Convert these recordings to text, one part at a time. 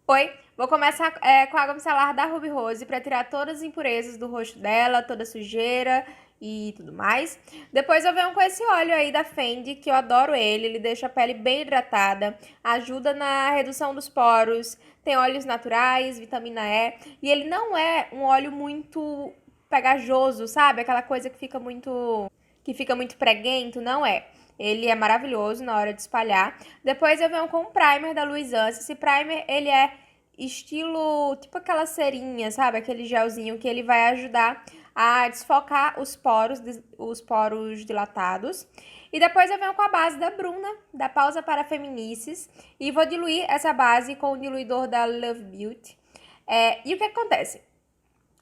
Oi, vou começar com a água micelar da Ruby Rose para tirar todas as impurezas do rosto dela, toda a sujeira e tudo mais. Depois eu venho com esse óleo aí da Fendi, que eu adoro ele deixa a pele bem hidratada, ajuda na redução dos poros, tem óleos naturais, vitamina E, e ele não é um óleo muito pegajoso, sabe? Aquela coisa que fica muito preguento, não é. Ele é maravilhoso na hora de espalhar. Depois eu venho com um primer da Luisance. Esse primer, ele é estilo, tipo aquela cerinha, sabe? Aquele gelzinho que ele vai ajudar a desfocar os poros dilatados. E depois eu venho com a base da Bruna, da Pausa para Feminices. E vou diluir essa base com o diluidor da Love Beauty. E o que acontece?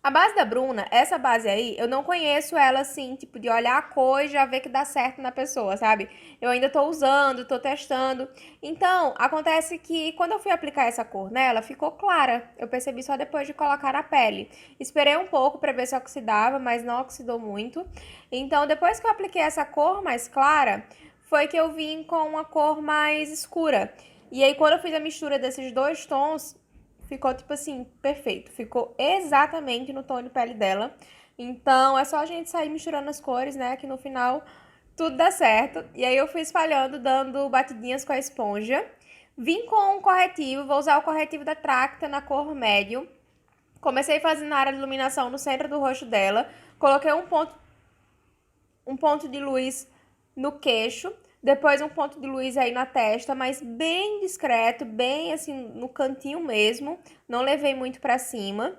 A base da Bruna, essa base aí, eu não conheço ela assim, tipo, de olhar a cor e já ver que dá certo na pessoa, sabe? Eu ainda tô usando, tô testando. Então, acontece que quando eu fui aplicar essa cor nela, ficou clara. Eu percebi só depois de colocar na pele. Esperei um pouco pra ver se oxidava, mas não oxidou muito. Então, depois que eu apliquei essa cor mais clara, foi que eu vim com uma cor mais escura. E aí, quando eu fiz a mistura desses dois tons, ficou, tipo assim, perfeito. Ficou exatamente no tom de pele dela. Então, é só a gente sair misturando as cores, né? Que no final tudo dá certo. E aí eu fui espalhando, dando batidinhas com a esponja. Vim com um corretivo, vou usar o corretivo da Tracta na cor médio. Comecei fazendo a área de iluminação no centro do rosto dela. Coloquei um ponto de luz no queixo, depois um ponto de luz aí na testa, mas bem discreto, bem assim no cantinho mesmo, não levei muito pra cima.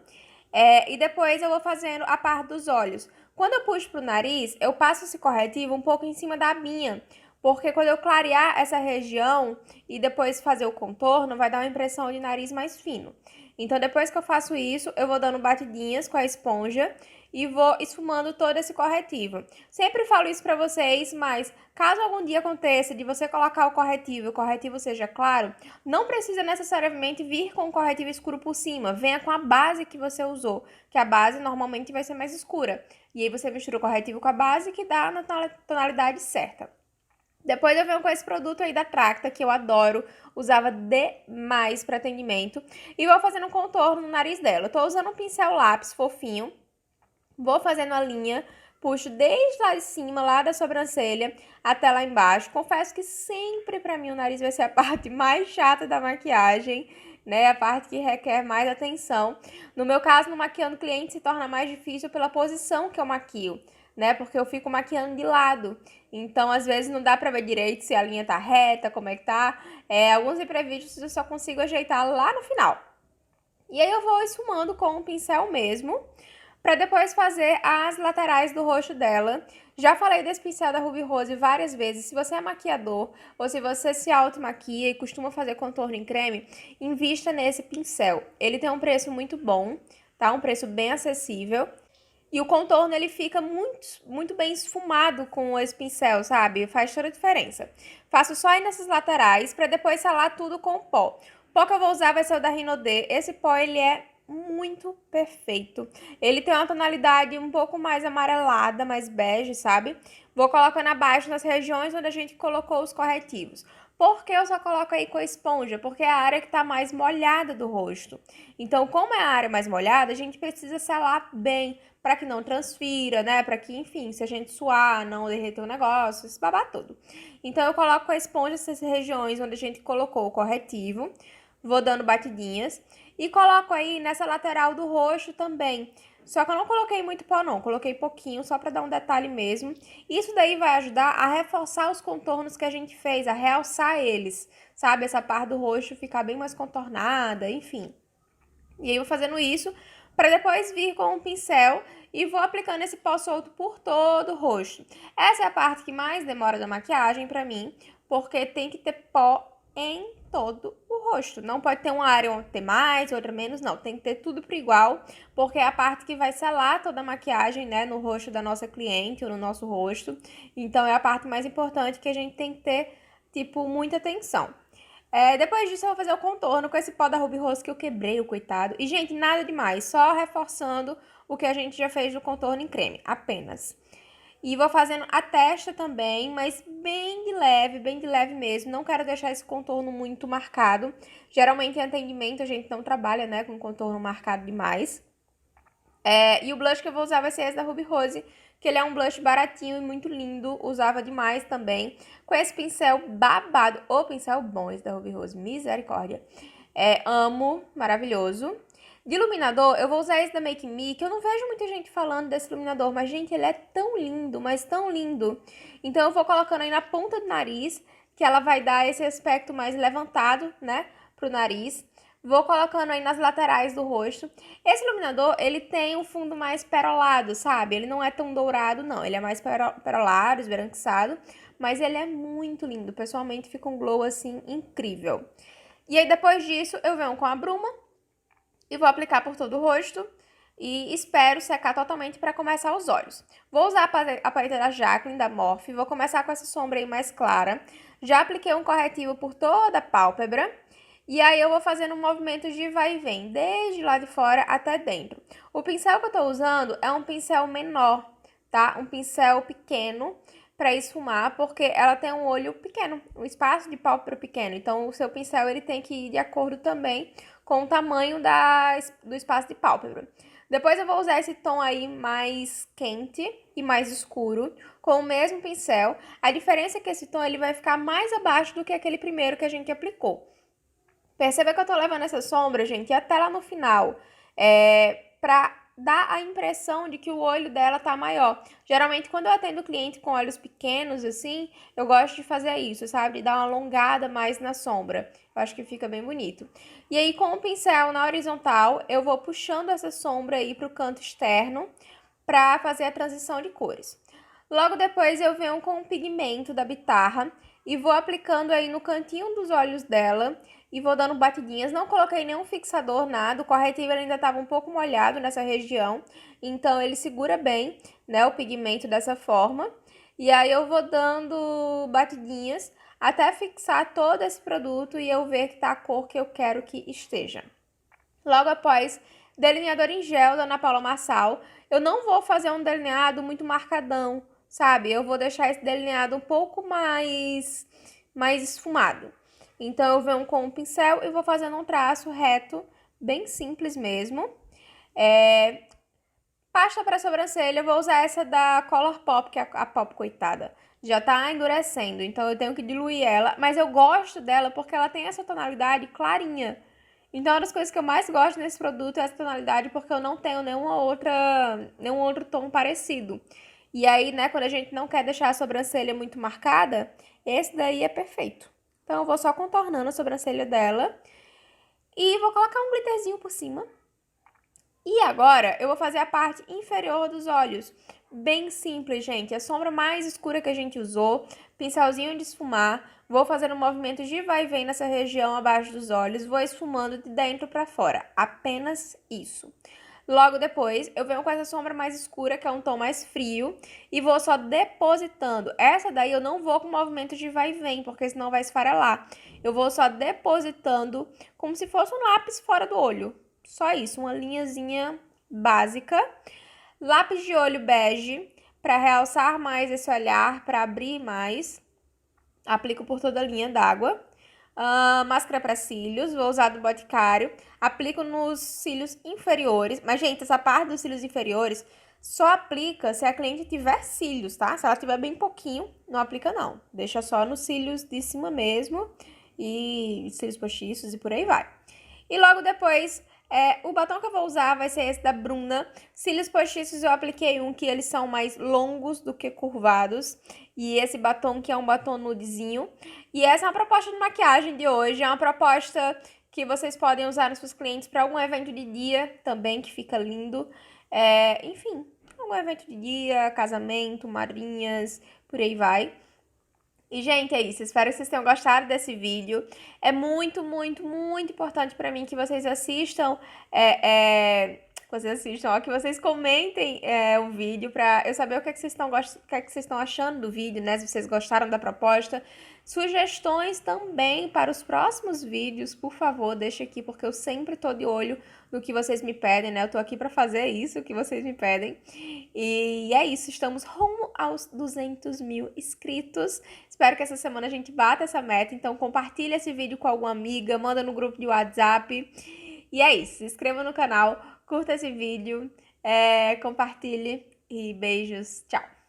E depois eu vou fazendo a parte dos olhos. Quando eu puxo pro nariz, eu passo esse corretivo um pouco em cima da minha, porque quando eu clarear essa região e depois fazer o contorno, vai dar uma impressão de nariz mais fino. Então, depois que eu faço isso, eu vou dando batidinhas com a esponja e vou esfumando todo esse corretivo. Sempre falo isso pra vocês, mas caso algum dia aconteça de você colocar o corretivo e o corretivo seja claro, não precisa necessariamente vir com o corretivo escuro por cima. Venha com a base que você usou, que a base normalmente vai ser mais escura. E aí você mistura o corretivo com a base que dá na tonalidade certa. Depois eu venho com esse produto aí da Tracta, que eu adoro, usava demais para atendimento. E vou fazendo um contorno no nariz dela. Eu tô usando um pincel lápis fofinho, vou fazendo a linha, puxo desde lá de cima, lá da sobrancelha, até lá embaixo. Confesso que sempre pra mim o nariz vai ser a parte mais chata da maquiagem, né? A parte que requer mais atenção. No meu caso, no maquiando cliente se torna mais difícil pela posição que eu maquio, né? Porque eu fico maquiando de lado. Então, às vezes não dá pra ver direito se a linha tá reta, como é que tá. Alguns imprevistos eu só consigo ajeitar lá no final. E aí eu vou esfumando com o pincel mesmo, para depois fazer as laterais do rosto dela. Já falei desse pincel da Ruby Rose várias vezes. Se você é maquiador ou se você se auto-maquia e costuma fazer contorno em creme, invista nesse pincel. Ele tem um preço muito bom, tá? Um preço bem acessível. E o contorno, ele fica muito, muito bem esfumado com esse pincel, sabe? Faz toda a diferença. Faço só aí nessas laterais, para depois selar tudo com o pó. O pó que eu vou usar vai ser o da Rinodê. Esse pó, ele é muito perfeito. Ele tem uma tonalidade um pouco mais amarelada, mais bege, sabe? Vou colocando abaixo nas regiões onde a gente colocou os corretivos. Por que eu só coloco aí com a esponja? Porque é a área que tá mais molhada do rosto. Então, como é a área mais molhada, a gente precisa selar bem para que não transfira, né? Para que, enfim, se a gente suar, não derreter o negócio, esse babá todo. Então, eu coloco com a esponja essas regiões onde a gente colocou o corretivo, vou dando batidinhas e coloco aí nessa lateral do rosto também. Só que eu não coloquei muito pó não, coloquei pouquinho só para dar um detalhe mesmo. Isso daí vai ajudar a reforçar os contornos que a gente fez, a realçar eles, sabe? Essa parte do rosto ficar bem mais contornada, enfim. E aí eu vou fazendo isso para depois vir com um pincel e vou aplicando esse pó solto por todo o rosto. Essa é a parte que mais demora da maquiagem para mim, porque tem que ter pó em todo o rosto. Não pode ter uma área onde ter mais, outra menos, não. Tem que ter tudo por igual, porque é a parte que vai selar toda a maquiagem, né, no rosto da nossa cliente ou no nosso rosto. Então, é a parte mais importante que a gente tem que ter, tipo, muita atenção. Depois disso, eu vou fazer o contorno com esse pó da Ruby Rose que eu quebrei, o coitado. E, gente, nada demais, só reforçando o que a gente já fez do contorno em creme, apenas. E vou fazendo a testa também, mas bem de leve mesmo. Não quero deixar esse contorno muito marcado. Geralmente em atendimento a gente não trabalha, né, com contorno marcado demais. E o blush que eu vou usar vai ser esse da Ruby Rose, que ele é um blush baratinho e muito lindo. Usava demais também. Com esse pincel babado. Ô, pincel bom esse da Ruby Rose, misericórdia. Amo, maravilhoso. De iluminador, eu vou usar esse da Make Me, que eu não vejo muita gente falando desse iluminador, mas, gente, ele é tão lindo, mas tão lindo. Então, eu vou colocando aí na ponta do nariz, que ela vai dar esse aspecto mais levantado, né, pro nariz. Vou colocando aí nas laterais do rosto. Esse iluminador, ele tem um fundo mais perolado, sabe? Ele não é tão dourado, não. Ele é mais perolado, esbranquiçado, mas ele é muito lindo. Pessoalmente, fica um glow, assim, incrível. E aí, depois disso, eu venho com a bruma e vou aplicar por todo o rosto e espero secar totalmente para começar os olhos. Vou usar a paleta da Jaclyn, da Morphe, vou começar com essa sombra aí mais clara. Já apliquei um corretivo por toda a pálpebra e aí eu vou fazendo movimentos de vai e vem, desde lá de fora até dentro. O pincel que eu tô usando é um pincel menor, tá? Um pincel pequeno para esfumar, porque ela tem um olho pequeno, um espaço de pálpebra pequeno. Então, o seu pincel ele tem que ir de acordo também com o tamanho do espaço de pálpebra. Depois eu vou usar esse tom aí mais quente e mais escuro, com o mesmo pincel. A diferença é que esse tom ele vai ficar mais abaixo do que aquele primeiro que a gente aplicou. Perceba que eu tô levando essa sombra, gente, até lá no final, pra dar a impressão de que o olho dela tá maior. Geralmente, quando eu atendo cliente com olhos pequenos, assim, eu gosto de fazer isso, sabe? De dar uma alongada mais na sombra. Eu acho que fica bem bonito. E aí, com o pincel na horizontal, eu vou puxando essa sombra aí pro canto externo pra fazer a transição de cores. Logo depois, eu venho com o pigmento da Bitarra e vou aplicando aí no cantinho dos olhos dela e vou dando batidinhas. Não coloquei nenhum fixador, nada. O corretivo ainda estava um pouco molhado nessa região, então ele segura bem, né, o pigmento dessa forma. E aí eu vou dando batidinhas até fixar todo esse produto e eu ver que tá a cor que eu quero que esteja. Logo após, delineador em gel da Ana Paula Marçal. Eu não vou fazer um delineado muito marcadão, sabe? Eu vou deixar esse delineado um pouco mais esfumado. Então, eu venho com um pincel e vou fazendo um traço reto, bem simples mesmo. Pasta para sobrancelha, eu vou usar essa da Colourpop, que é a Pop, coitada. Já tá endurecendo, então eu tenho que diluir ela. Mas eu gosto dela porque ela tem essa tonalidade clarinha. Então, uma das coisas que eu mais gosto nesse produto é essa tonalidade, porque eu não tenho nenhum outro tom parecido. E aí, né, quando a gente não quer deixar a sobrancelha muito marcada, esse daí é perfeito. Então, eu vou só contornando a sobrancelha dela. E vou colocar um glitterzinho por cima. E agora, eu vou fazer a parte inferior dos olhos. Bem simples, gente. A sombra mais escura que a gente usou. Pincelzinho de esfumar. Vou fazer um movimento de vai e vem nessa região abaixo dos olhos. Vou esfumando de dentro pra fora. Apenas isso. Logo depois, eu venho com essa sombra mais escura, que é um tom mais frio, e vou só depositando. Essa daí eu não vou com movimento de vai e vem, porque senão vai esfarelar. Eu vou só depositando como se fosse um lápis fora do olho. Só isso, uma linhazinha básica. Lápis de olho bege, para realçar mais esse olhar, para abrir mais. Aplico por toda a linha d'água. Máscara para cílios, vou usar do Boticário. Aplico nos cílios inferiores. Mas, gente, essa parte dos cílios inferiores só aplica se a cliente tiver cílios, tá? Se ela tiver bem pouquinho, não aplica não. Deixa só nos cílios de cima mesmo. E cílios postiços e por aí vai. E logo depois, o batom que eu vou usar vai ser esse da Bruna. Cílios postiços eu apliquei um que eles são mais longos do que curvados. E esse batom que é um batom nudezinho. E essa é uma proposta de maquiagem de hoje. É uma proposta que vocês podem usar nos seus clientes para algum evento de dia também, que fica lindo. Enfim, algum evento de dia, casamento, madrinhas, por aí vai. E, gente, é isso. Espero que vocês tenham gostado desse vídeo. É muito, muito, muito importante pra mim que vocês assistam vocês assistam, ó, que vocês comentem o vídeo pra eu saber o que é que o que é que vocês estão achando do vídeo, né? Se vocês gostaram da proposta. Sugestões também para os próximos vídeos, por favor, deixa aqui, porque eu sempre tô de olho no que vocês me pedem, né? Eu tô aqui pra fazer isso que vocês me pedem. E é isso, estamos rumo aos 200 mil inscritos. Espero que essa semana a gente bata essa meta, então compartilha esse vídeo com alguma amiga, manda no grupo de WhatsApp. E é isso, se inscreva no canal, curta esse vídeo, compartilhe e beijos, tchau!